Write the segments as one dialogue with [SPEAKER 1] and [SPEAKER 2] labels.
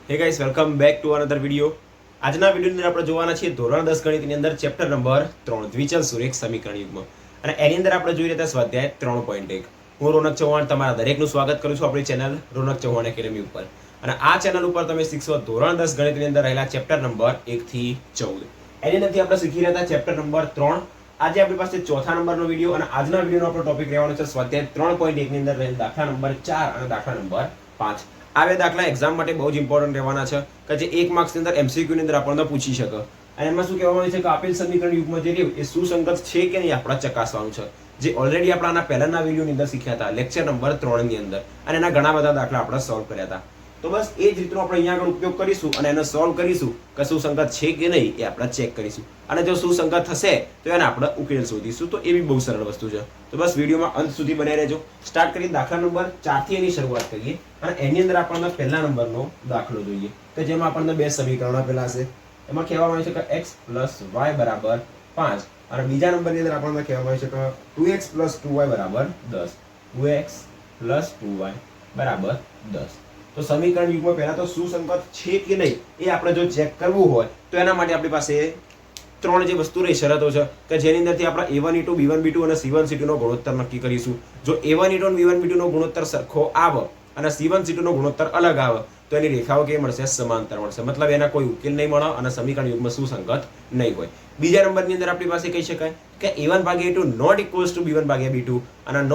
[SPEAKER 1] હે guys welcome back to another video. આજના વિડિયોની અંદર આપણે જોવાના છીએ ધોરણ 10 ગણિતની અંદર ચેપ્ટર નંબર 3 દ્વિચલ સુરેખ સમીકરણ યુગ્મ અને એની અંદર આપણે જોઈ રહ્યા સ્વાધ્યાય 3.1। હું રોનક ચૌહાણ તમારા દરેકનું સ્વાગત કરું છું આપણી ચેનલ રોનક ચૌહાણ એકેડમી ઉપર। અને આ ચેનલ ઉપર તમે શીખશો ધોરણ 10 ગણિતની અંદર રહેલા ચેપ્ટર નંબર 1 થી 14। એની અંદરથી આપણે શીખી રહ્યા ચેપ્ટર નંબર 3। આજે આપણી પાસે ચોથા નંબરનો વિડિયો અને આજના વિડિયોનો આપણો ટોપિક રહેવાનો છે સ્વાધ્યાય 3.1 ની અંદર રહેલ દાખલા નંબર 4 અને દાખલા નંબર 5। આ બે દાખલા એક્ઝામ માટે બહુ જ ઇમ્પોર્ટન્ટ રહેવાના છે કે જે 1 માર્ક્સની અંદર એમસીક્યુ ની અંદર આપણને પૂછી શકે। અને એમાં શું કહેવામાં આવે છે કે આપેલ સમીકરણ યુગ્મ જે રહ્યું એ સુસંગત છે કે નહીં આપણે ચકાસવાનું છે, જે ઓલરેડી આપણે આના પહેલાના વિડિયોની અંદર શીખ્યા હતા લેક્ચર નંબર 3 ની અંદર, અને એના ઘણા બધા દાખલા આપણે સોલ્વ કર્યા હતા। તો બસ એ જ રીતનો આપણે અહીંયા આગળ ઉપયોગ કરીશું અને એને સોલ્વ કરીશું કે સુસંગત છે કે નહીં એ આપણે ચેક કરીશું, અને જો સુસંગત થશે તો એને આપણે ઉકેલ શોધીશું। તો એ બી બહુ સરળ વસ્તુ છે। તો બસ વિડીયોમાં અંત સુધી બનાવી રહેજો। સ્ટાર્ટ કરીએ દાખલા નંબર 4 થી એની શરૂઆત કરીએ અને એની અંદર આપણને પહેલા નંબરનો દાખલો જોઈએ કે જેમાં આપણને બે સમીકરણો આપેલા છે। એમાં કહેવામાં આવે છે કે x + y = 5 અને બીજા નંબરની અંદર આપણને કહેવામાં આવે છે કે 2x + 2y = 10। 2x + 2y = 10। તો સમીકરણ યુગ્મ પહેલા તો સુસંગત છે કે નહીં એ આપણે જો ચેક કરવું હોય તો એના માટે આપણી પાસે ત્રણ જે વસ્તુ રહી શરતો છે કે જેની અંદરથી આપણે a1 * b1 b2 અને c1 c2 નો ગુણોત્તર નક્કી કરીશું। જો a1 * b1 b2 નો ગુણોત્તર સરખો આવે અને c1 c2 નો ગુણોત્તર અલગ આવે તો એની રેખાઓ કેવી મળશે? સમાંતર મળશે, મતલબ એના કોઈ ઉકેલ નહીં મળે અને સમીકરણ યુગ્મ સુસંગત નહીં હોય। બીજા નંબરની અંદર આપણી પાસે કહી શકાય કે a1/a2 ≠ b1/b2 અને ≠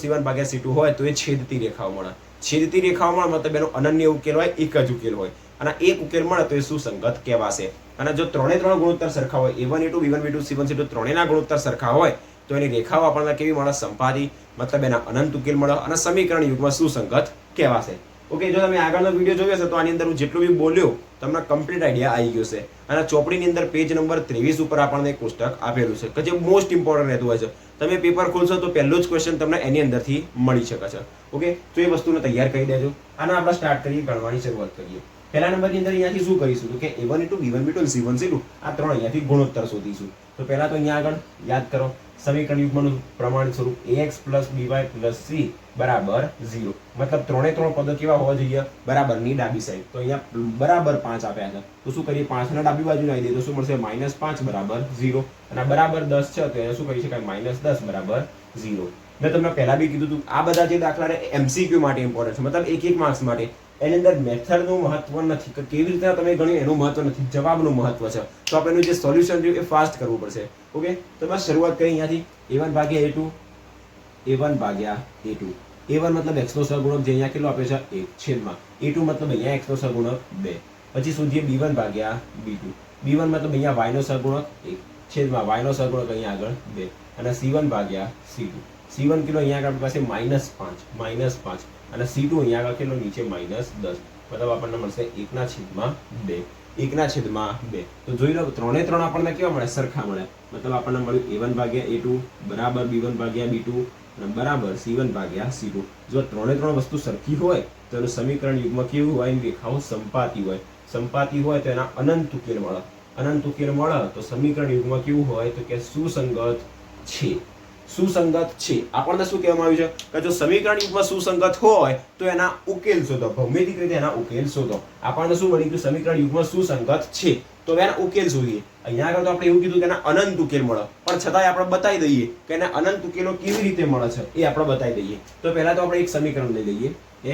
[SPEAKER 1] c1/c2 હોય તો એ છેદતી રેખાઓ મળે। છેદતી રેખાઓ મળે મતલબ એનો અનન્ય ઉકેલ હોય, એક જ ઉકેલ હોય, અને એક ઉકેલ મળે તો એ સુસંગત કહેવાશે। અને જો ત્રણે ત્રણ ગુણોત્તર સરખા હોય, a1 * b1 b2 c1 c2 ત્રણેયના ગુણોત્તર સરખા હોય તો એની રેખાઓ આપણને કેવી મળે? સંપાતી, મતલબ એના અનંત ઉકેલ મળે અને સમીકરણ યુગ્મ સુસંગત કહેવાશે। ઓકે, જો તમે આગળનો વિડીયો જોયો હશે તો આની અંદર હું જેટલું બી બોલ્યો તમને કમ્પ્લીટ આઈડિયા આવી ગયો છે। અને ચોપડીની અંદર પેજ નંબર 23 ઉપર આપણને એક કોષ્ટક આપેલું છે કે જે મોસ્ટ ઇમ્પોર્ટન્ટ રહેતું હોય છે। તમે પેપર ખોલશો તો પહેલો જ ક્વેશ્ચન તમને એની અંદરથી મળી શકે છે। ઓકે, તો એ વસ્તુને તૈયાર કરી દેજો। આને આપણે સ્ટાર્ટ કરીએ, ગણવાની શરૂઆત કરીએ। પહેલા નંબરની અંદર અહીંયાથી શું કરીશું કે a1 * b1 b2 અને c1 c2 આ ત્રણ અહીંયાથી ગુણોત્તર શોધીશું। તો પહેલા તો અહીંયા આગળ યાદ કરો સમીકરણ યુગ્મનું પ્રમાણિત સ્વરૂપ ax + by + c = 0, મતલબ ત્રણે ત્રણ પદો કેવા હોવા જોઈએ? બરાબરની ડાબી સાઈડ। તો અહીંયા બરાબર 5 આપ્યા છે તો શું કરીએ? 5 ને ડાબી બાજુ લાવી દઈએ તો શું મળશે? -5 = 0 અને બરાબર 10 છે તો એને શું કરી શકાય? -10 = 0। મેં તમને પહેલા બી કીધું હતું આ બધા જે દાખલા એમસીક્યુ માટે ઇમ્પોર્ટન્ટ છે, મતલબ એક માર્ક્સ માટે। એની અંદર મેથડનું મહત્વ નથી કે કેવી રીતે તમે ગણ્યું એનું મહત્વ નથી, જવાબનું મહત્વ છે। તો આપણે એનું જે સોલ્યુશન છે એ ફાસ્ટ કરવું પડશે। ઓકે, તો બસ શરૂઆત કરી અહીંયાથી a1/a2 a1/a2। a1 મતલબ x નો સહગુણક જે અહીંયા કેટલો આપ્યો છે? 1 છેદમાં a2 મતલબ અહીંયા x નો સહગુણક 2। પછી શોધીએ b1/b2। b1 મતલબ અહીંયા y નો સહગુણક 1 છેદમાં y નો સહગુણક અહીંયા આગળ 2 અને c1/c2। c1 કેટલો અહીંયા આગળ આપણી પાસે -5 અને c2 અહીંયા આગળ કેટલો નીચે -10, મતલબ આપણને મળશે 1/2 1/2। તો જોઈ લો ત્રણે ત્રણ આપણને કેવા મળે? સરખા મળે, મતલબ આપણને મળ્યું a1/a2 બરાબર b1/b2 અને બરાબર c1/c2। જો ત્રણે ત્રણ વસ્તુ સરખી હોય તો એનું સમીકરણ યુગ્મ કેવું હોય? એની રેખાઓ સંપાતી હોય, સંપાતી હોય તો એના અનંત ઉકેલ મળે, અનંત ઉકેલ મળે તો સમીકરણ યુગ્મ કેવું હોય? તો કે સુસંગત છે, સુસંગત છે। આપણને શું કહેવામાં આવ્યું છે કે જો સમીકરણ યુગ્મ સુસંગત હોય તો એના ઉકેલ શોધો, ભૌમિતિક રીતે એના ઉકેલ શોધો। આપણને શું મળી ગયું? સમીકરણ યુગ્મ સુસંગત છે તો એના ઉકેલ શોધીએ। અહીંયા આગળ તો આપણે એવું કીધું કે એના અનંત ઉકેલ મળે, પણ છતાંય આપણે બતાવી દઈએ કે એના અનંત ઉકેલો કેવી રીતે મળે છે એ આપણે બતાવી દઈએ। તો પહેલા તો આપણે એક સમીકરણ લઈ લઈએ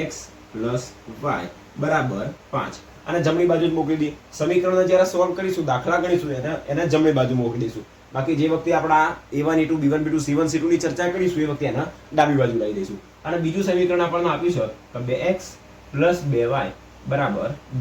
[SPEAKER 1] x + y = 5 અને જમણી બાજુ જ મોકલી દઈએ। સમીકરણને જ્યારે સોલ્વ કરીશું, દાખલા ગણીશું એને જમણી બાજુ મોકલી દઈશું। બાકી જે વખતે આપણા a1 * b1 b2 c1 c2 ની ચર્ચા કરીશું એ વખતે એના ડાબી બાજુ લાવી દઈશું। અને બીજું સમીકરણ આપણને આપ્યું છે કે 2x + 2y =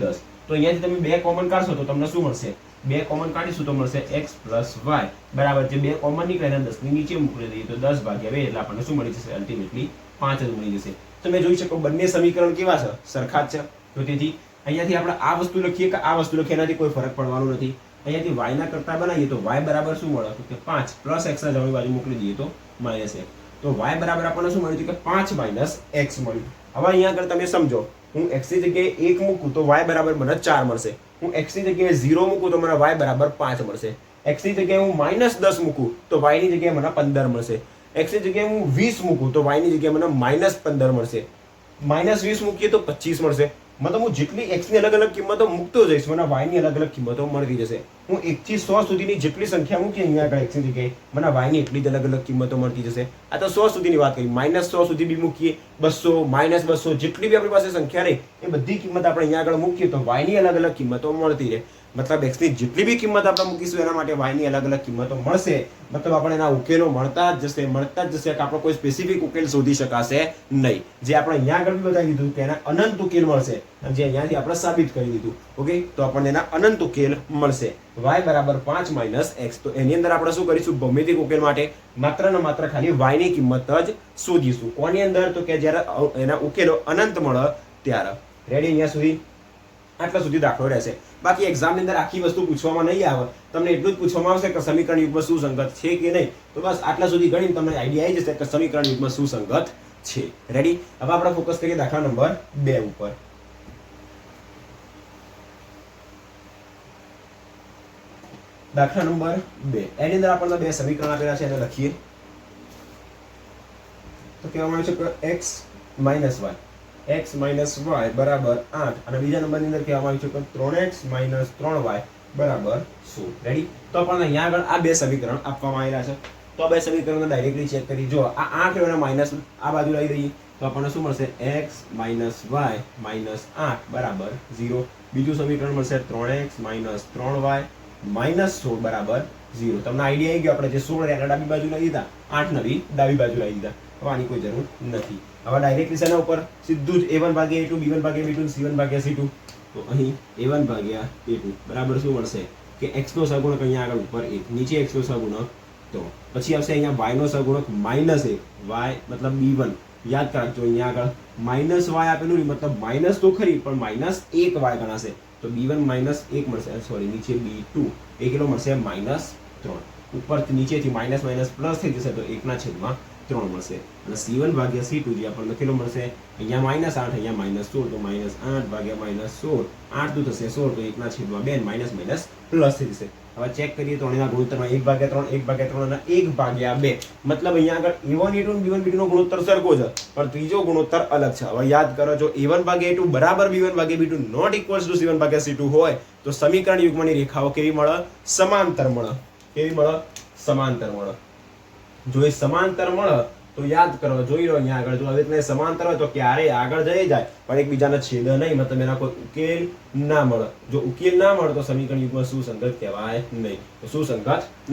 [SPEAKER 1] 10। તો અહીંયાથી તમે 2 કોમન કાઢશો તો તમને શું મળશે? 2 કોમન કાઢીશું તો મળશે x + y બરાબર જે 2 કોમન નીકળે એને 10 ની નીચે મૂકી દઈએ તો 10/2 એટલે આપણને શું મળી જશે? અલ્ટિમેટલી 5 જ મળી જશે। તમે જોઈ શકો બંને સમીકરણ કેવા છે? સરખા જ છે। તો તેથી અહીંયાથી આપણે આ વસ્તુ લખીએ કે આ વસ્તુ લખીએ એનાથી કોઈ ફરક પડવાનો નથી। અહીંયાથી y ના કરતા બનાવીએ તો y બરાબર શું મળે? તો કે 5 + x ના જમણી બાજુ મોકલી દઈએ તો -1। તો y બરાબર આપણને શું મળ્યું? કે 5 - x મળ્યું। હવે અહીંયા આગળ તમે સમજો, હું x ની જગ્યાએ 1 મૂકું તો y બરાબર મને 4 મળશે। હું x ની જગ્યાએ 0 મૂકું તો મને y બરાબર 5 મળશે। x ની જગ્યાએ હું -10 મૂકું તો y ની જગ્યાએ મને 15 મળશે। x ની જગ્યાએ હું 20 મૂકું તો y ની જગ્યાએ મને -15 મળશે। -20 મૂકીએ તો 25 મળશે। મતલબ હું જેટલી x ની અલગ અલગ કિંમતો મૂકતો જઈશ મને y ની અલગ અલગ કિંમતો મળતી જશે. હું 1 થી 100 સુધીની જેટલી સંખ્યા મૂકી અહીંયા આગળ x ની જગ્યાએ મને y ની એટલી જ અલગ અલગ કિંમતો મળતી જશે. આ તો 100 સુધીની વાત કરી, -100 સુધી બી મૂકીએ, 200 -200 જેટલી બી આપણી પાસે સંખ્યા રહી એ બધી કિંમત આપણે અહીંયા આગળ મૂકીએ તો y ની અલગ અલગ કિંમતો મળતી રહે. મતલબ x ની જેટલી બી કિંમત આપણે મૂકીશું એના માટે y ની અલગ અલગ કિંમતો મળશે. મતલબ આપણે એના ઉકેલો મળતા જ જશે કે આપણો કોઈ સ્પેસિફિક ઉકેલ શોધી શકાશે નહીં. જે આપણે અહીંયા આગળ બી બતાવી દીધું કે એના અનંત ઉકેલ મળશે અને જે અહીંયાથી આપણે સાબિત કરી દીધું. ઓકે, તો આપણને એના અનંત ઉકેલ મળશે. y બરાબર 5 - x. તો એની અંદર આપણે શું કરીશું? ભૌમિતિક ઉકેલ માટે માત્ર ને માત્ર ખાલી y ની કિંમત જ શોધીશું. કોની અંદર? તો કે જ્યારે એના ઉકેલો અનંત મળે ત્યારે. રેડી? અહીંયા સુધી આટલા સુધી દાખલો રહેશે. બાકી એક્ઝામની અંદર આખી વસ્તુ પૂછવામાં નહીં આવે, તમને એટલું જ પૂછવામાં આવશે કે સમીકરણ યુગ્મ સુસંગત છે કે નહીં. તો બસ આટલા સુધી ગણીને તમને આઈડિયા આવી જશે કે સમીકરણ યુગ્મ સુસંગત છે. રેડી? હવે આપણે ફોકસ કરીએ દાખલા નંબર 2 ઉપર. દાખલા નંબર 2 એની અંદર આપણને બે સમીકરણ આપેલા છે, એને લખીએ. તો કહેવામાં આવ્યું છે કે x - y બરાબર 8 અને બીજા નંબરની અંદર કહેવામાં આવ્યું છે કે 3x - 3y બરાબર 16. રેડી? તો આપણને અહીંયા આગળ આ બે સમીકરણ આપવામાં આવેલા છે. તો આ બે સમીકરણને ડાયરેક્ટલી ચેક કરી જો આ 8 અને માઈનસ આ બાજુ લઈ દઈએ તો આપણને શું મળશે? x - y - 8 બરાબર 0. બીજું સમીકરણ મળશે 3x - 3y - 16 બરાબર 0. તમને આઈડિયા આવી ગયો આપણે જે 16 એને ડાબી બાજુ લઈ દીધા, 8 નવી ડાબી બાજુ લઈ દીધા. હવે આની કોઈ જરૂર નથી. હવે ડાયરેક્ટલી શેના ઉપર? સીધું જ a1/a2 b1/b2 c1/c2. તો અહીં a1/a2 બરાબર શું મળશે કે x નો સહગુણક અહીંયા આગળ ઉપર 1, નીચે x નો સહગુણક 3. પછી આવશે અહીંયા y નો સહગુણક -1, y મતલબ b1. યાદ રાખજો અહીંયા આગળ -y આપેલું નહીં, મતલબ માઇનસ તો ખરી પણ -1y ગણાશે. તો b1 -1 મળશે, સોરી નીચે b2 એ કેટલો મળશે? -3. ઉપરથી નીચેથી માઇનસ પ્લસ થઈ જશે તો 1/3 મળશે. અને c1/c2 જે આપણને કેટલો મળશે? અહીંયા -8 અહીંયા -16 તો -8/-16 8 દુ થશે 16 તો 1/2 માઇનસ પ્લસ થઈ જશે. હવે ચેક કરીએ તો એના ગુણોત્તરમાં 1/3 1/3 અને 1/2 મતલબ અહીંયા આગળ a1 a2 b1 b2 નો ગુણોત્તર સરખો છે પણ ત્રીજો ગુણોત્તર અલગ છે. હવે યાદ કરો જો a1/a2 બરાબર b1/b2 not equals to c1/c2 હોય તો સમીકરણ યુગ્મની રેખાઓ કેવી મળે? સમાંતર મળે. કેવી મળે? સમાંતર મળે. જો એ સમાંતર મળે તો યાદ કરો, જોઈ લો અહીંયા આગળ જો આવી રીતે સમાંતર હોય તો ક્યારેય આગળ જઈ જાય પણ એકબીજાને છેદ નહીં, મતલબ એના કોઈ ઉકેલ ના મળે. જો ઉકેલ ના મળે તો સમીકરણ યુગ્મ સુસંગત કહેવાય નહીં, તો સુસંગત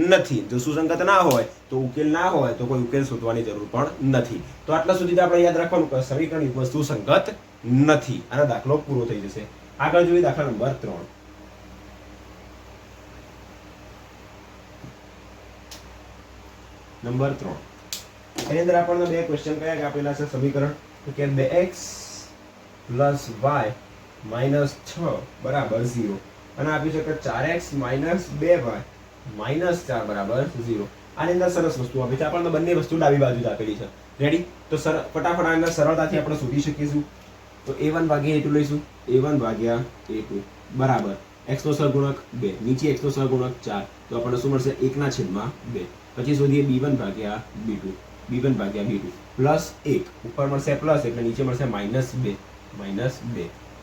[SPEAKER 1] નથી. જો સુસંગત ના હોય તો ઉકેલ ના હોય તો કોઈ ઉકેલ શોધવાની જરૂર પણ નથી. તો આટલા સુધી આપણે યાદ રાખવાનું કે સમીકરણ યુગ્મ સુસંગત નથી. આનો દાખલો પૂરો થઈ જશે. આગળ જોઈએ દાખલા નંબર 3. નંબર 3 એની અંદર આપણને બે ક્વેશ્ચન કયા કે આપેલા છે સમીકરણ તો કે 2x + y - 6 બરાબર 0 અને આપ્યું છે કે 4x - 2y - 4 બરાબર 0. આની અંદર સરસ વસ્તુ આપી છે આપણને, બંને વસ્તુ ડાબી બાજુ જ આપેલી છે. રેડી? તો ફટાફટ આની અંદર સરળતાથી આપણે શોધી શકીશું. તો a1/a2 લઈશું. a1/a2 બરાબર x નો સહગુણક 2, નીચે x નો સહગુણક 4 તો આપણને શું મળશે? 1/2. પછી શોધીએ b1/b2 b1/b2 પ્લસ 1 ઉપર મળશે પ્લસ એટલે નીચે મળશે -2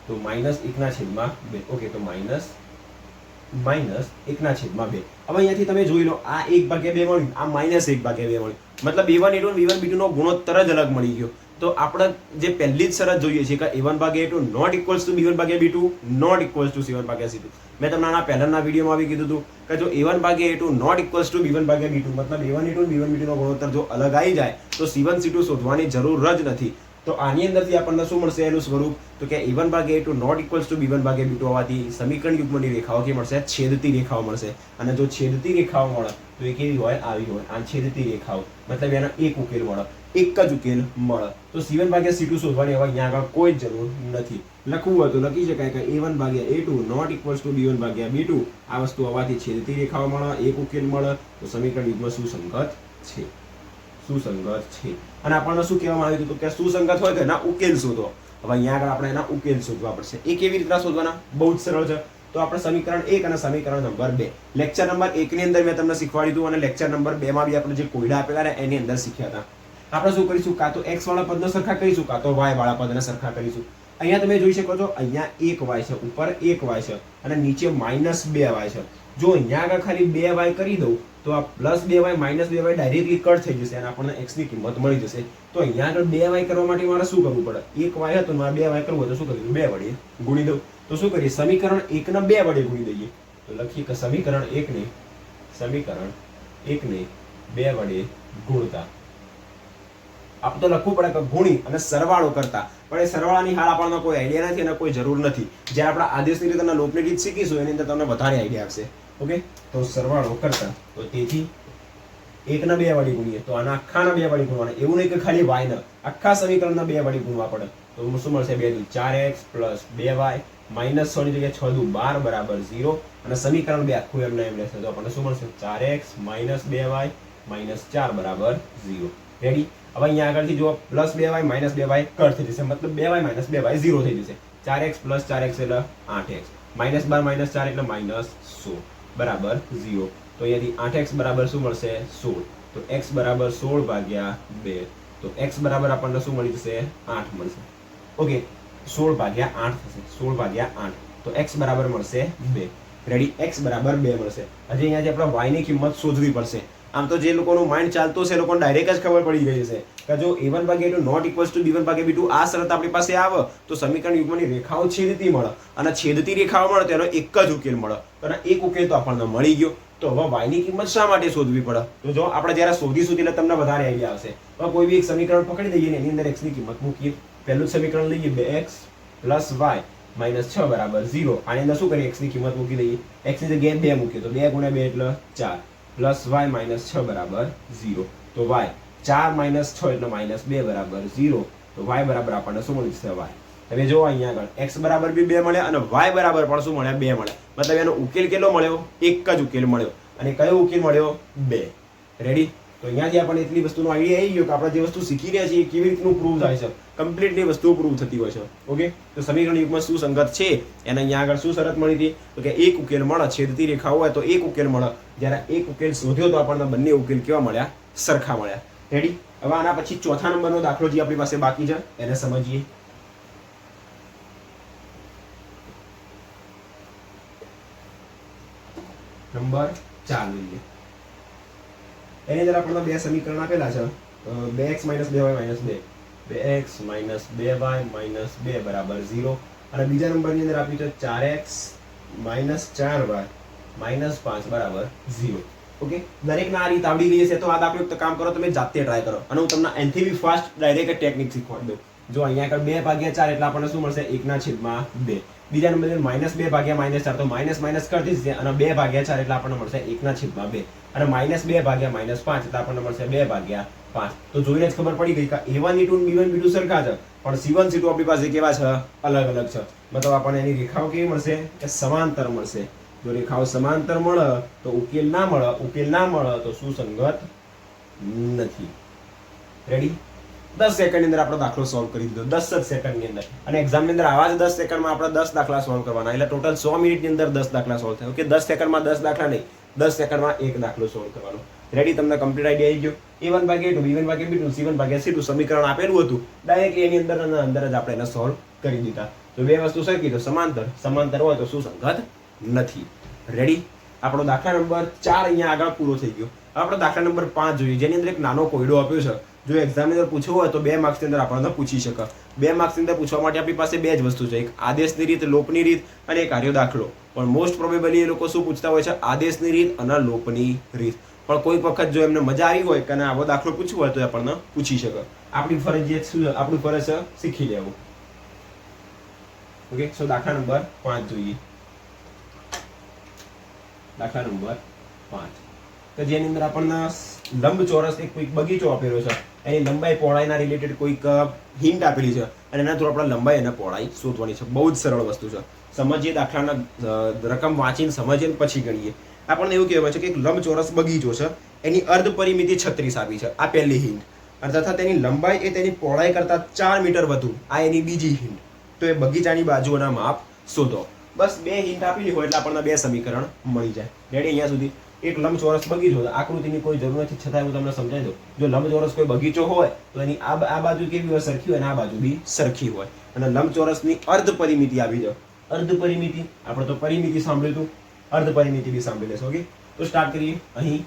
[SPEAKER 1] તો -1/2. ઓકે, તો -1/2. હવે અહીંયાથી તમે જોઈ લો આ 1/2 મળ્યું, આ -1/2 મળ્યું, મતલબ a1 a2 b1 b2 નો ગુણોત્તર જ અલગ મળી ગયો. તો આપણે જે પહેલી જ શરત જોઈએ છે કે a1/a2 not equals to b1/b2 not equals to c1/c2. મેં તમને આના પહેલાના વિડીયોમાં આવી કીધું હતું કે જો a1/a2 not equals to b1/b2 મતલબ a1 a2 b1 b2 નો ગુણોત્તર જો અલગ આવી જાય તો c1 c2 શોધવાની જરૂર જ નથી. તો આની અંદરથી આપણને શું મળશે એનું સ્વરૂપ? તો કે a1/a2 not equals to b1/b2 હોવાથી સમીકરણ યુગ્મની રેખાઓ કે મળશે? છેદતી રેખાઓ મળશે. અને જો છેદતી રેખાઓ મળે તો એ કેવી હોય? આવી હોય. આ છેદતી રેખાઓ મતલબ એનો એક ઉકેલ મળે, એક જ ઉકેલ મળે. તો c1/c2 શોધવાની હવે અહીંયા આગળ કોઈ જરૂર નથી. લખવું હોય તો લખી શકાય કે a1/a2 not equals to b1/b2 આ વસ્તુ હોવાથી છેદતી રેખાઓ મળે, એક ઉકેલ મળે. તો સમીકરણ યુગ્મ સુસંગત છે. સુસંગત છે. અને આપણને શું કહેવામાં આવ્યું હતું કે સુસંગત હોય તો એના ઉકેલ શોધો. હવે અહીંયા આગળ આપણે એના ઉકેલ શોધવા પડશે. એ કેવી રીતના શોધવાના? બહુ જ સરળ છે. તો આપણે સમીકરણ 1 અને સમીકરણ નંબર 2 લેક્ચર નંબર 1 ની અંદર મેં તમને શીખવાડ્યું હતું અને લેક્ચર નંબર 2 માં બી આપણે જે કોયડા આપેલા ને એની અંદર શીખ્યા હતા. આપણે શું કરીશું? કાં તો x વાળા પદને સરખા કરીશું કાં તો y વાળા પદને સરખા કરીશું. અહીંયા તમે જોઈ શકો છો, અહીંયા 1y છે, ઉપર 1y છે અને નીચે -2y છે. જો અહીંયા આગળ ખાલી 2y કરી દઉં તો આ +2y -2y ડાયરેક્ટલી કટ થઈ જશે અને આપણને x ની કિંમત મળી જશે. તો અહીંયા આગળ 2y કરવા માટે મારે શું કરવું પડે? 1y હતો, મારે 2y કરવું હોય તો શું કરીશું? 2 વડે ગુણી દઉં. તો શું કરીએ? સમીકરણ 1 ને 2 વડે ગુણી દઈએ. તો લખીએ કે સમીકરણ 1 ને 2 વડે ગુણતા. આપ તો લખવું પડે કે ગુણી અને સરવાળો કરતા, પણ એ સરવાળાની હાલ આપણને કોઈ આઈડિયા નથી અને કોઈ જરૂર નથી. જ્યારે આપણે આદેશની રીત અને લોપની રીત શીખીશું એની અંદર તમને વધારે આઈડિયા આવશે. ઓકે, તો સરવાળો કરતા, તો તેથી 1 ને 2 વડે ગુણીએ તો આના આખાના 2 વડે ગુણવાના. એવું નહીં કે ખાલી y ને આખા સમીકરણના 2 વડે ગુણવા પડે. તો શું મળશે? 2 × 4x + 2y -6 ની જગ્યાએ 6 × 12 બરાબર 0 અને સમીકરણ 2 આખું એમને એમ રહેશે. તો આપણને શું મળશે? 4x - 2y - 4 બરાબર 0. રેડી? હવે અહીંયા આગળથી જો +2y - 2y કટ થઈ જશે, મતલબ 2y - 2y 0 થઈ જશે. 4x + 4x એટલે 8x, -12 - 4 એટલે -16 બરાબર 0. તો અહીંયાથી 8x બરાબર શું મળશે? 16. તો x બરાબર 16 ભાગ્યા 2. તો x બરાબર આપણને શું મળી જશે? 8 મળશે. ઓકે, 16 ભાગ્યા 8 થશે. 16 ભાગ્યા 8. તો x બરાબર મળશે 2. રેડી? x બરાબર 2 મળશે. હજી અહીંયાથી આપણે y ની કિંમત શોધવી પડશે. આમ તો જે લોકોનું માઇન્ડ ચાલતું હશે એ લોકોને ડાયરેક્ટ જ ખબર પડી ગઈ હશે કે જો a1/a2 not equals to b1/b2 આ શરત આપણી પાસે આવે તો સમીકરણ યુગ્મની રેખાઓ છેદતી મળે અને છેદતી રેખાઓ મળે તેનો એક જ ઉકેલ મળે. અને એક ઉકેલ તો આપણને મળી ગયો. તો હવે y ની કિંમત શા માટે શોધવી પડે? તો જો આપણે જ્યારે શોધીશું એટલે તમને વધારે આઈડિયા આવશે. હવે કોઈ બી એક સમીકરણ પકડી દઈએ ને એની અંદર x ની કિંમત મૂકીએ. પહેલું સમીકરણ લઈએ 2x + y - 6 બરાબર 0. આની અંદર શું કરીએ? x ની કિંમત મૂકી દઈએ. x ની જગ્યાએ 2 મૂકીએ તો 2 × 2 એટલે 4 + y - 6 બરાબર 0. તો y 4 - 6 એટલે -2 બરાબર 0. તો y બરાબર આપણને શું મળી જશે? y. હવે જો અહીંયા આગળ x બરાબર બી 2 મળ્યા અને y બરાબર પણ શું મળ્યા? 2 મળ્યા. મતલબ એનો ઉકેલ કેટલો મળ્યો? એક જ ઉકેલ મળ્યો. અને કયો ઉકેલ મળ્યો? 2. રેડી? તો અહીંયાથી આપણને એટલી વસ્તુનો આઈડિયા આવી ગયો કે આપણે જે વસ્તુ શીખી રહ્યા છીએ કેવી રીતનું પ્રૂવ થાય છે. કમ્પ્લીટલી વસ્તુ પ્રૂવ થતી હોય છે. ઓકે, તો સમીકરણ યુગ્મ સુસંગત છે એને અહીંયા આગળ શું શરત મળી હતી? તો કે એક ઉકેલ મળે, છેદતી રેખા હોય તો એક ઉકેલ મળે. જ્યારે એક ઉકેલ શોધ્યો તો આપણને બંને ઉકેલ કેવા મળ્યા? સરખા મળ્યા. રેડી? હવે આના પછી ચોથા નંબરનો દાખલો જે આપણી પાસે બાકી છે એને સમજીએ. નંબર 4 લઈએ. એની અંદર આપણને બે સમીકરણ આપેલા છે. 2x - 2y - 2. 2x - 2y - 2 બરાબર 0. અને બીજા નંબરની અંદર આપ્યું છે 4x - 4y - 5 બરાબર 0. ઓકે, દરેકના આ રીત આવડી ગઈ છે તો આ દાખલો કામ કરો, તમે જાતે ટ્રાય કરો અને હું તમને એનથી બી ફાસ્ટ ડાયરેક્ટ ટેકનિક શીખવાડી દઉં. જો અહીંયા આગળ 2/4 એટલે આપણને શું મળશે? 1/2. બીજા નંબર -2 ભાગ્યા -4 તો માઇનસ કરતી જશે અને 2/4 એટલે આપણને મળશે 1/2 અને -2 ભાગ્યા -5 એટલે આપણને મળશે 2/5. તો જોઈને જ ખબર પડી ગઈ કે a1 e2 અને b1 b2 સરખા છે પણ c1 c2 આપણી પાસે કેવા છે? અલગ અલગ છે. મતલબ આપણને એની રેખાઓ કેવી મળશે? કે સમાંતર મળશે. જો રેખાઓ સમાંતર મળે તો ઉકેલ ના મળે, ઉકેલ ના મળે તો સુસંગત નથી. રેડી? 10 સેકન્ડની અંદર આપણો દાખલો સોલ્વ કરી દીધો. 10 જ સેકન્ડની અંદર. અને એક્ઝામની અંદર આવા જ 10 સેકન્ડમાં આપણે 10 દાખલા સોલ્વ કરવાના. એટલે ટોટલ 100 મિનિટની અંદર 10 દાખલા સોલ્વ થાય. ઓકે, 10 સેકન્ડમાં 10 દાખલા નહીં, 10 સેકન્ડમાં એક દાખલો સોલ્વ કરવાનો. રેડી? તમને કમ્પ્લીટ આઈડિયા આવી ગયો. a1/a2 b1/b2 c1/c2 સમીકરણ આપેલું હતું, ડાયરેક્ટલી એની અંદર અને અંદર જ આપણે એને સોલ્વ કરી દીધા. તો બે વસ્તુ સરખી તો સમાંતર, સમાંતર હોય તો સુસંગત નથી. રેડી? આપણો દાખલા નંબર 4 અહીંયા આગળ પૂરો થઈ ગયો. આપણે દાખલા નંબર 5 જોઈએ, જેની અંદર એક નાનો કોયડો આપ્યો છે. જો એક્ઝામની અંદર પૂછવું હોય તો 2 માર્ક્સની અંદર આપણને પૂછી શકે. 2 માર્ક્સની અંદર પૂછવા માટે આપણી પાસે બે જ વસ્તુ છે, એક આદેશની રીત, લોપની રીત અને એક આર્યો દાખલો. પણ મોસ્ટ પ્રોબેબલી એ લોકો શું પૂછતા હોય છે? આદેશની રીત અને લોપની રીત. પણ કોઈ વખત જો એમને મજા આવી હોય કે આવો દાખલો પૂછવો હોય તો આપણને પૂછી શકે. આપણી ફરજિયાત શું છે? આપણી ફરજ છે શીખી લેવું. ઓકે, સો દાખલા નંબર 5 જોઈએ. દાખલા નંબર 5 કે જેની અંદર આપણને લંબચોરસ એક કોઈક બગીચો આપેલો છે. એની લંબાઈ પહોળાઈના રિલેટેડ કોઈક હિન્ટ આપેલી છે અને એના થ્રુ આપણે લંબાઈ અને પહોળાઈ શોધવાની છે. બહુ જ સરળ વસ્તુ છે. સમજીએ દાખલાના રકમ વાંચીને સમજીએ પછી ગણીએ. આપણને એવું કહેવાય છે કે એક લંબચોરસ બગીચો છે, એની અર્ધ પરિમિતિ 36 આપી છે. આ પહેલી હિન્ટ. અને તથા તેની લંબાઈ એ તેની પહોળાઈ કરતાં 4 મીટર વધુ. આ એની બીજી હિન્ટ. તો એ બગીચાની બાજુઓના માપ શોધો. બસ 2 હિન્ટ આપેલી હોય એટલે આપણને 2 સમીકરણ મળી જાય. રેડી? અહીંયા સુધી એક લંબચોરસ બગીચો છે. આકૃતિની કોઈ જરૂર નથી, છતાં હું તમને સમજાવી દઉં. જો લંબચોરસ કોઈ બગીચો હોય તો એની આ બાજુ કેવી હોય? સરખી હોય અને આ બાજુ બી સરખી હોય. અને લંબચોરસની અર્ધ પરિમિતિ આપી છે. અર્ધ પરિમિતિ આપણે તો પરિમિતિ સાંભળ્યું હતું, અર્ધ પરિમિતિ બી સાંભળી લેશો. ઓકે, તો સ્ટાર્ટ કરીએ. અહીં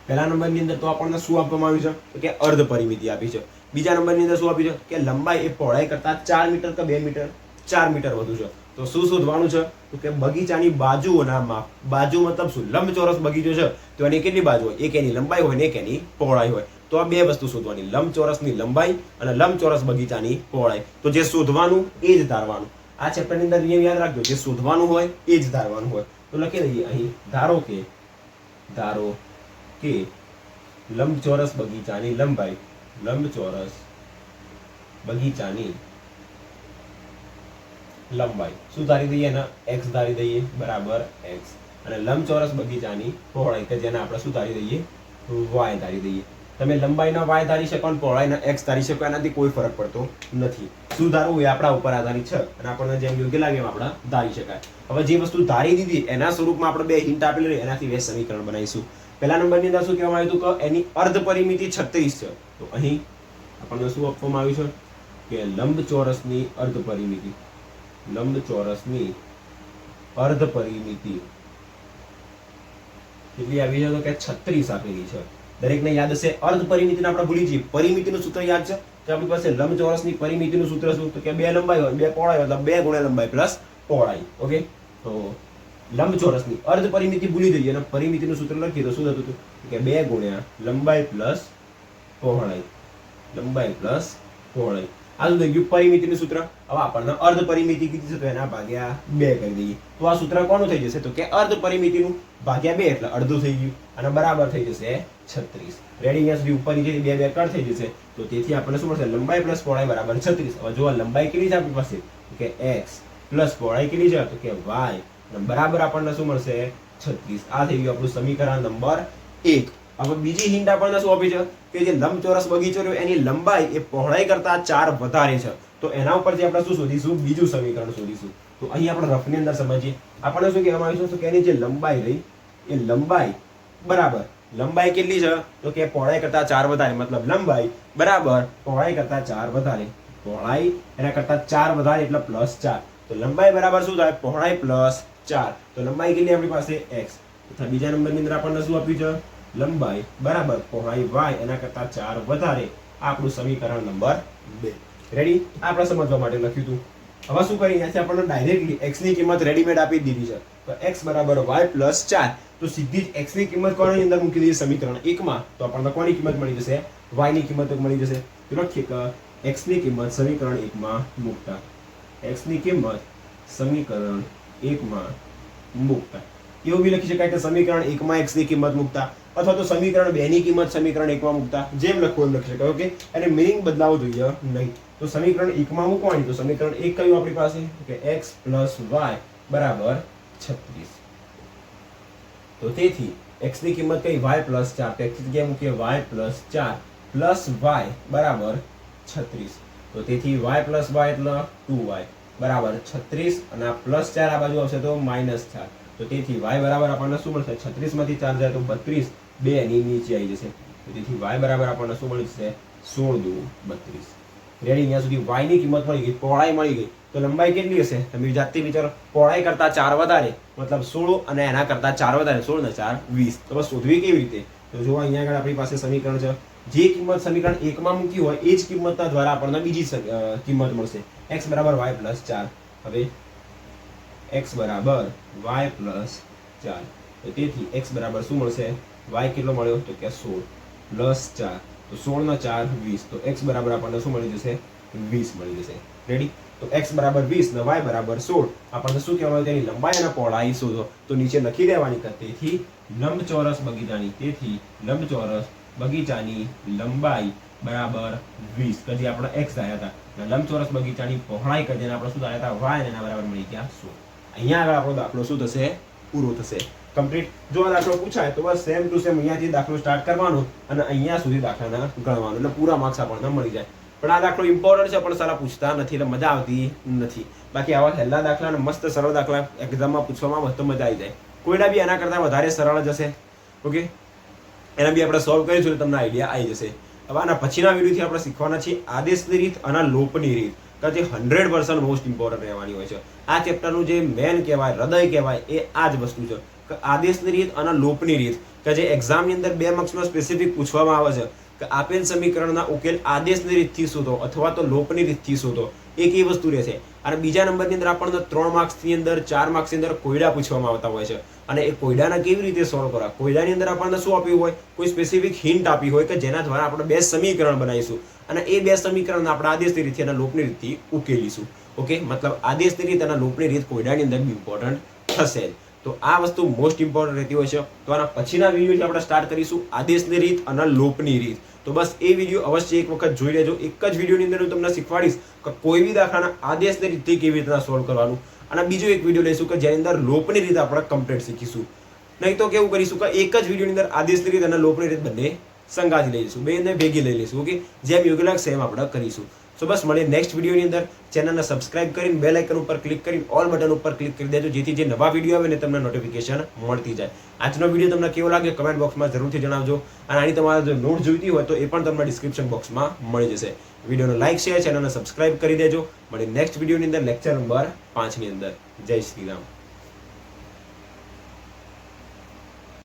[SPEAKER 1] પહેલા નંબરની અંદર તો આપણને શું આપવામાં આવ્યું છે તો કે અર્ધ પરિમિતિ આપી છે. બીજા નંબરની અંદર શું આપ્યું છે કે લંબાઈ એ પહોળાઈ કરતા 4 મીટર કે 2 મીટર, 4 મીટર વધુ છે. તો શું શોધવાનું છે તો કે બગીચાની બાજુઓના માપ. બાજુ મતલબ શું? લંબચોરસ બગીચો છે તો એની કેટલી બાજુ હોય? એક એની લંબાઈ હોય ને એક એની પહોળાઈ હોય. તો આ બે વસ્તુ શોધવાની, લંબચોરસની લંબાઈ અને લંબચોરસ બગીચાની પહોળાઈ. તો જે શોધવાનું એ જ ધારવાનું. આ ચેપ્ટરની અંદર નિયમ યાદ રાખજો, જે શોધવાનું હોય એ જ ધારવાનું હોય. તો લખી દઈએ અહીં, ધારો કે લંબચોરસ બગીચાની લંબાઈ, લંબચોરસ બગીચાની લંબાઈ શું ધારી દઈએ? એના x ધારી દઈએ બરાબર x, અને લંબચોરસ બગીચાની પહોળાઈ કે જેને આપણે શું ધારી દઈએ? y ધારી દઈએ. તમે લંબાઈના y ધારી શકો અને પહોળાઈના x ધારી શકો, એનાથી કોઈ ફરક પડતો નથી. શું ધારવું એ આપણા ઉપર આધારિત છે અને આપણને જેમ યોગ્ય લાગે એમ આપણે ધારી શકાય. હવે જે વસ્તુ ધારી દીધી એના સ્વરૂપમાં આપણે બે હિન્ટ આપેલી એનાથી બે સમીકરણ બનાવીશું. પહેલા નંબરની અંદર શું કહેવામાં આવ્યું હતું કે એની અર્ધ પરિમિતિ 36 છે. તો અહીં આપણને શું આપવામાં આવ્યું છે કે લંબચોરસની અર્ધ પરિમિતિ, લંબચોરસની અર્ધ પરિમિતિ કેટલી આવી છે તો કે 36 આપેલી છે. દરેકને યાદ હશે અર્ધ પરિમિતિને આપણે ભૂલી જઈએ. પરિમિતિનું સૂત્ર યાદ છે કે આપણી પાસે લંબચોરસની પરિમિતિનું સૂત્ર શું? તો કે 2 લંબાઈ હોય 2 પહોળાઈ હોય, એટલે 2 ગુણ્યા લંબાઈ પ્લસ પહોળાઈ. ઓકે, તો લંબચોરસની અર્ધ પરિમિતિ ભૂલી જઈએ અને પરિમિતિનું સૂત્ર લખીએ તો શું થતું હતું કે 2 ગુણ્યા લંબાઈ પ્લસ પહોળાઈ, લંબાઈ પ્લસ પહોળાઈ. આ શું થઈ ગયું? પરિમિતિનું સૂત્ર. હવે આપણને અર્ધ પરિમિતિ કીધી છે તો એના ભાગ્યા 2 કરી દઈએ. તો આ સૂત્ર કોનું થઈ જશે તો કે અર્ધ પરિમિતિનું ભાગ્યા 2 એટલે અડધું થઈ ગયું અને બરાબર થઈ જશે 36. રેડી? અહીંયા સુધી ઉપર નીચે 2 2 કટ થઈ જશે. તો તેથી આપણને શું મળશે? લંબાઈ પ્લસ પહોળાઈ બરાબર 36. હવે જો લંબાઈ કેટલી છે આપણી પાસે તો કે x પ્લસ પહોળાઈ કેટલી છે તો કે y, અને બરાબર આપણને શું મળશે? 36. આ થઈ ગયું આપણું સમીકરણ નંબર 1. હવે બીજી હિન્ટ આપણને શું આપી છે કે જે લંબચોરસ બગીચો રહ્યો એની લંબાઈ એ પહોળાઈ કરતા 4 વધારે છે. તો એના ઉપરથી આપણે શું શોધીશું? બીજું સમીકરણ શોધીશું. તો અહીં આપણે રફની અંદર સમજીએ. આપણને શું કહેવામાં આવ્યું છે કે એની જે લંબાઈ રહી એ લંબાઈ બરાબર, લંબાઈ કેટલી છે તો કે પહોળાઈ કરતા 4 વધારે, મતલબ લંબાઈ બરાબર પહોળાઈ કરતા 4 વધારે. પહોળાઈ એના કરતા 4 વધારે એટલે પ્લસ 4. તો લંબાઈ બરાબર શું થાય? પહોળાઈ પ્લસ 4. તો લંબાઈ કેટલી આપણી પાસે? x. તથા બીજા નંબરની અંદર આપણને શું આપ્યું છે? લંબાઈ બરાબર પહોળાઈ y એના કરતા 4 વધારે. આપણું સમીકરણ નંબર 2. રેડી? આપણે સમજવા માટે લખ્યું હતું. હવે શું કરીએ? અહીંયાથી આપણને ડાયરેક્ટલી x ની કિંમત રેડીમેડ આપી દીધી છે. તો x બરાબર y પ્લસ 4. તો સીધી જ x ની કિંમત કોની અંદર મૂકી દઈએ? સમીકરણ 1 માં. તો આપણને કોની કિંમત મળી જશે? y ની કિંમત મળી જશે. તો લખીએ કે x ની કિંમત સમીકરણ 1 માં મૂકતા, x ની કિંમત સમીકરણ 1 માં મૂકતા. એવું બી લખી શકાય કે સમીકરણ 1 માં x ની કિંમત મૂકતા, અથવા તો સમીકરણ 2 ની કિંમત સમીકરણ 1 માં મૂકતા. જેમ લખવું એમ લખી શકાય. ઓકે, અને મીનિંગ બદલાવો જોઈએ નહીં. તો સમીકરણ 1 માં મૂકવાની. તો સમીકરણ 1 કયું આપણી પાસે કે x પ્લસ y બરાબર 36. તો તેથી x ની કિંમત કઈ? y plus 4. તો x ની જગ્યાએ મૂકીએ y પ્લસ 4 પ્લસ y બરાબર 36. તો તેથી y પ્લસ y એટલે 2y બરાબર 36, અને આ પ્લસ 4 આ બાજુ આવશે તો માઇનસ 4. તો તેથી y બરાબર આપણને શું મળશે? 36 માંથી 4 જાય તો 32, 2 એની નીચે આવી જશે. તો તેથી y બરાબર આપણને શું મળી જશે? 16 દુ 32. રેડી? અહીંયા સુધી y ની કિંમત મળી ગઈ, પહોળાઈ મળી ગઈ. તો લંબાઈ કેટલી હશે? તમે જાતે વિચારો. પહોળાઈ કરતા 4 વધારે મતલબ 16, અને એના કરતા 4 વધારે 16 ને 4 20. તો બસ શોધવી કેવી રીતે? તો જો અહીંયા આગળ આપણી પાસે સમીકરણ છે. જે કિંમત સમીકરણ 1 માં મૂકી હોય એ જ કિંમતના દ્વારા આપણને બીજી કિંમત મળશે. x બરાબર y પ્લસ 4. હવે x બરાબર y પ્લસ 4. તો તેથી x બરાબર શું મળશે? y કેટલો મળ્યો તો કે 16 પ્લસ 4. તો 16 ના 4 20. તો x બરાબર આપણને શું મળી જશે? 20 મળી જશે. રેડી? તો x બરાબર 20 ને y બરાબર 16. આપણને શું કહેવામાં આવ્યું? તેની લંબાઈ અને પહોળાઈ શોધો. તો નીચે લખી દેવાની કે તેથી લંબચોરસ બગીચાની, તેથી લંબચોરસ બગીચાની લંબાઈ બરાબર 20 કે જે આપણે x ધાર્યા હતા, અને લંબચોરસ બગીચાની પહોળાઈ કે જેને આપણે શું ધાર્યા હતા? y, અને એના બરાબર મળી ગયા 16. અહીંયા આગળ આપણો દાખલો શું થશે? પૂરો થશે. કમ્પ્લીટ. જો આ દાખલો પૂછાય તો બસ સેમ ટુ સેમ અહીંયાથી દાખલો સ્ટાર્ટ કરવાનો અને અહીંયા સુધી દાખલાના ગણવાનું, એટલે પૂરા માર્ક્સ આપણને મળી જાય. પણ આ દાખલો ઇમ્પોર્ટન્ટ છે, પણ સારા પૂછતા નથી એટલે મજા આવતી નથી. બાકી આવા છેલ્લા દાખલા અને મસ્ત સરળ દાખલા એક્ઝામમાં પૂછવામાં મસ્ત મજા આવી જાય. કોઈના બી એના કરતાં વધારે સરળ જ હશે. ઓકે, એના બી આપણે સોલ્વ કરીશું એટલે તમને આઈડિયા આવી જશે. હવે આના પછીના વિડીયોથી આપણે શીખવાના છીએ આદેશની રીત અને લોપની રીત. કે જે 100% મોસ્ટ ઇમ્પોર્ટન્ટ રહેવાની હોય છે. આ ચેપ્ટરનું જે મેન કહેવાય, હૃદય કહેવાય, એ આ જ વસ્તુ છે કે આદેશની રીત અને લોપની રીત, કે જે એક્ઝામની અંદર 2 માર્ક્સમાં સ્પેસિફિક પૂછવામાં આવે છે કે આપેલ સમીકરણના ઉકેલ આદેશની રીતથી શોધો અથવા તો લોપની રીતથી શોધો. એક એ વસ્તુ રહેશે. અને બીજા નંબરની અંદર આપણને 3 માર્ક્સની અંદર 4 માર્ક્સની અંદર કોયડા પૂછવામાં આવતા હોય છે, અને એ કોયડાના કેવી રીતે સોલ્વ કરવા. કોયડાની અંદર આપણને શું આપ્યું હોય, કોઈ સ્પેસિફિક હિન્ટ આપી હોય કે જેના દ્વારા આપણે 2 સમીકરણ બનાવીશું અને એ 2 સમીકરણ આપણે આદેશની રીતથી અને લોપની રીતથી ઉકેલીશું. ઓકે, મતલબ આદેશની રીત અને લોપની રીત કોયડાની અંદર ઇમ્પોર્ટન્ટ થશે. તો આ વસ્તુ મોસ્ટ ઇમ્પોર્ટન્ટ રહેતી હોય છે. તો આના પછીના વિડીયોથી આપણે સ્ટાર્ટ કરીશું આદેશની રીત અને લોપની રીત. તો બસ એ વિડીયો અવશ્ય એક વખત જોઈ લેજો. એક જ વિડીયોની અંદર હું તમને શીખવાડીશ કે કોઈ બી દાખલાના આદેશની રીતથી કેવી રીતના સોલ્વ કરવાનું, અને બીજો એક વિડીયો લઈશું કે જેની અંદર લોપની રીત આપણે કમ્પ્લીટ શીખીશું. નહીં તો કેવું કરીશું કે એક જ વિડીયોની અંદર આદેશની રીત અને લોપની રીત બંને સંગાથી લઈશું, બેને ભેગી લઈ લઈશું. ઓકે, જેમ યોગ્ય લાગશે એમ આપણે કરીશું. તો બસ મળીએ નેક્સ્ટ વિડીયોની અંદર. ચેનલને સબસ્ક્રાઇબ કરીને બેલ આઇકન ઉપર ક્લિક કરીને ઓલ બટન ઉપર ક્લિક કરી દેજો, જેથી જે નવા વિડીયો આવે ને તમને નોટિફિકેશન મળતી જાય. આજનો વિડીયો તમને કેવો લાગે કમેન્ટ બોક્સમાં જરૂરથી જણાવજો. અને આની તમારે જો નોટ જોઈતી હોય તો એ પણ તમને ડિસ્ક્રિપ્શન બોક્સમાં મળી જશે. વિડીયોનો લાઇક શેર, ચેનલને સબસ્ક્રાઇબ કરી દેજો. મળીએ નેક્સ્ટ વિડીયોની અંદર લેક્ચર નંબર 5 ની અંદર. જય શ્રી રામ.